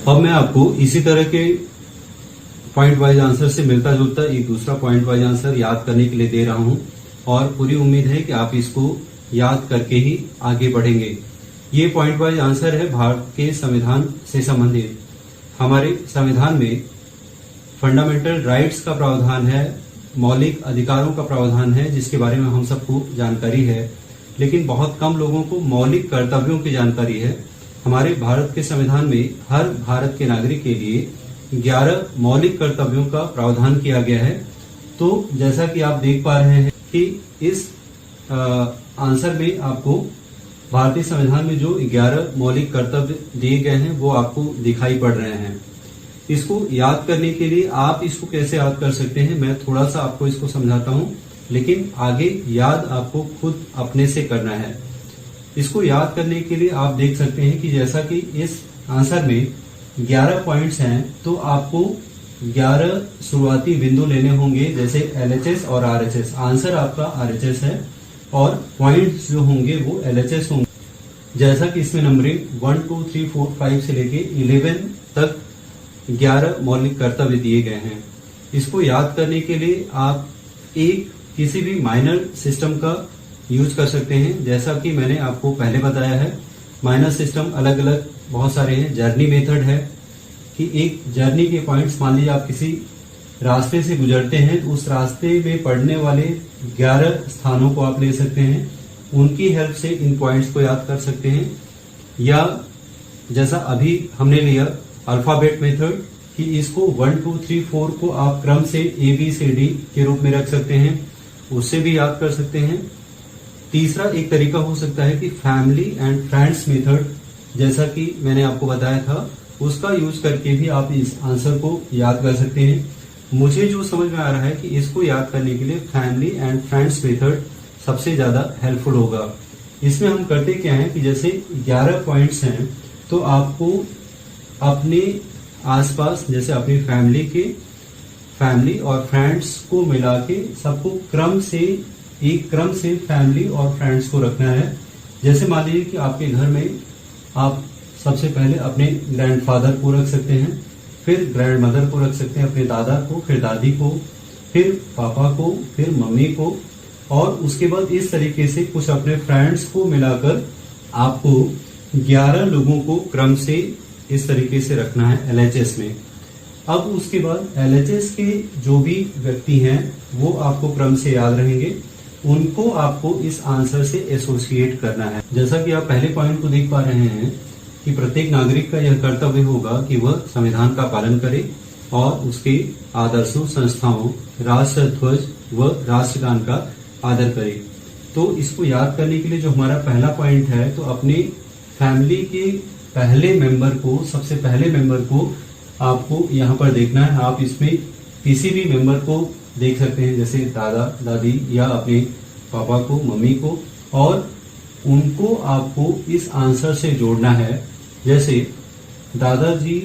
अब मैं आपको इसी तरह के पॉइंट वाइज आंसर से मिलता जुलता एक दूसरा पॉइंट वाइज आंसर याद करने के लिए दे रहा हूं और पूरी उम्मीद है कि आप इसको याद करके ही आगे बढ़ेंगे। ये पॉइंट वाइज आंसर है भारत के संविधान से संबंधित। हमारे संविधान में फंडामेंटल राइट्स का प्रावधान है, मौलिक अधिकारों का प्रावधान है, जिसके बारे में हम सबको जानकारी है, लेकिन बहुत कम लोगों को मौलिक कर्तव्यों की जानकारी है। हमारे भारत के संविधान में हर भारत के नागरिक के लिए 11 मौलिक कर्तव्यों का प्रावधान किया गया है। तो जैसा कि आप देख पा रहे हैं कि इस आंसर में आपको भारतीय संविधान में जो 11 मौलिक कर्तव्य दिए गए हैं वो आपको दिखाई पड़ रहे हैं। इसको याद करने के लिए आप इसको कैसे याद कर सकते हैं, मैं थोड़ा सा आपको इसको समझाता हूं, लेकिन आगे याद आपको खुद अपने से करना है। इसको याद करने के लिए आप देख सकते हैं कि जैसा कि इस आंसर में 11 पॉइंट्स हैं, तो आपको 11 शुरुआती बिंदु लेने होंगे, जैसे LHS और RHS। आंसर आपका RHS है और पॉइंट्स जो होंगे वो LHS होंगे। जैसा कि इसमें नंबरिंग 1 2 3 4 5 से लेके 11 तक 11 मौलिक कर्तव्य दिए गए हैं। इसको याद करने के लिए आप किसी भी माइनर सिस्टम का यूज कर सकते हैं। जैसा कि मैंने आपको पहले बताया है, माइनर सिस्टम अलग अलग बहुत सारे हैं। जर्नी मेथड है कि एक जर्नी के पॉइंट्स, मान लीजिए आप किसी रास्ते से गुजरते हैं तो उस रास्ते में पड़ने वाले 11 स्थानों को आप ले सकते हैं, उनकी हेल्प से इन पॉइंट्स को याद कर सकते हैं। या जैसा अभी हमने लिया अल्फाबेट मेथड कि इसको 1 2 3 4 को आप क्रम से ABCD के रूप में रख सकते हैं, उससे भी याद कर सकते हैं। तीसरा एक तरीका हो सकता है कि फैमिली एंड फ्रेंड्स मेथड, जैसा कि मैंने आपको बताया था, उसका यूज करके भी आप इस आंसर को याद कर सकते हैं। मुझे जो समझ में आ रहा है कि इसको याद करने के लिए फैमिली एंड फ्रेंड्स मेथड सबसे ज्यादा हेल्पफुल होगा। इसमें हम करते क्या है कि जैसे 11 पॉइंट्स हैं, तो आपको अपने आसपास, जैसे अपनी फैमिली और फ्रेंड्स को मिला के सबको एक क्रम से फैमिली और फ्रेंड्स को रखना है। जैसे मान लीजिए कि आपके घर में आप सबसे पहले अपने ग्रैंडफादर को रख सकते हैं, फिर ग्रैंड मदर को रख सकते हैं, अपने दादा को, फिर दादी को, फिर पापा को, फिर मम्मी को, और उसके बाद इस तरीके से कुछ अपने फ्रेंड्स को मिलाकर आपको 11 लोगों को क्रम से इस तरीके से रखना है LHS में। अब उसके बाद LHS के जो भी व्यक्ति हैं वो आपको क्रम से याद रहेंगे, उनको आपको इस आंसर से एसोसिएट करना है। जैसा कि आप पहले पॉइंट को देख पा रहे हैं कि प्रत्येक नागरिक का यह कर्तव्य होगा कि वह संविधान का पालन करे और उसके आदर्शों, संस्थाओं, राष्ट्र ध्वज व राष्ट्रगान का आदर करे। तो इसको याद करने के लिए जो हमारा पहला पॉइंट है, तो अपने फैमिली के सबसे पहले मेंबर को आपको यहाँ पर देखना है। आप इसमें किसी भी मेंबर को देख सकते हैं, जैसे दादा दादी या अपने पापा को, मम्मी को, और उनको आपको इस आंसर से जोड़ना है। जैसे दादाजी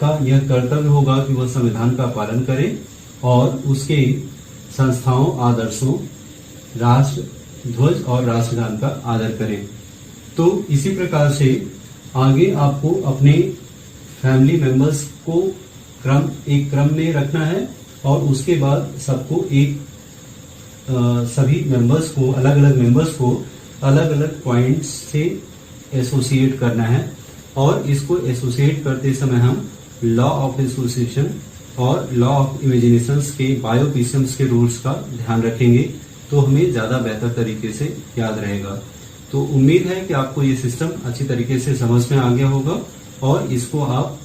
का यह कर्तव्य होगा कि वह संविधान का पालन करे और उसके संस्थाओं, आदर्शों, राष्ट्र ध्वज और राष्ट्रगान का आदर करें। तो इसी प्रकार से आगे आपको अपने फैमिली मेंबर्स को एक क्रम में रखना है और उसके बाद सबको सभी मेंबर्स को, अलग अलग मेंबर्स को अलग अलग पॉइंट्स से एसोसिएट करना है। और इसको एसोसिएट करते समय हम लॉ ऑफ एसोसिएशन और लॉ ऑफ इमेजिनेशंस के, बायोपीसियम्स के रूल्स का ध्यान रखेंगे, तो हमें ज्यादा बेहतर तरीके से याद रहेगा। तो उम्मीद है कि आपको ये सिस्टम अच्छी तरीके से समझ में आ गया होगा और इसको आप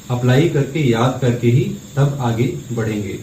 अप्लाई करके, याद करके ही तब आगे बढ़ेंगे।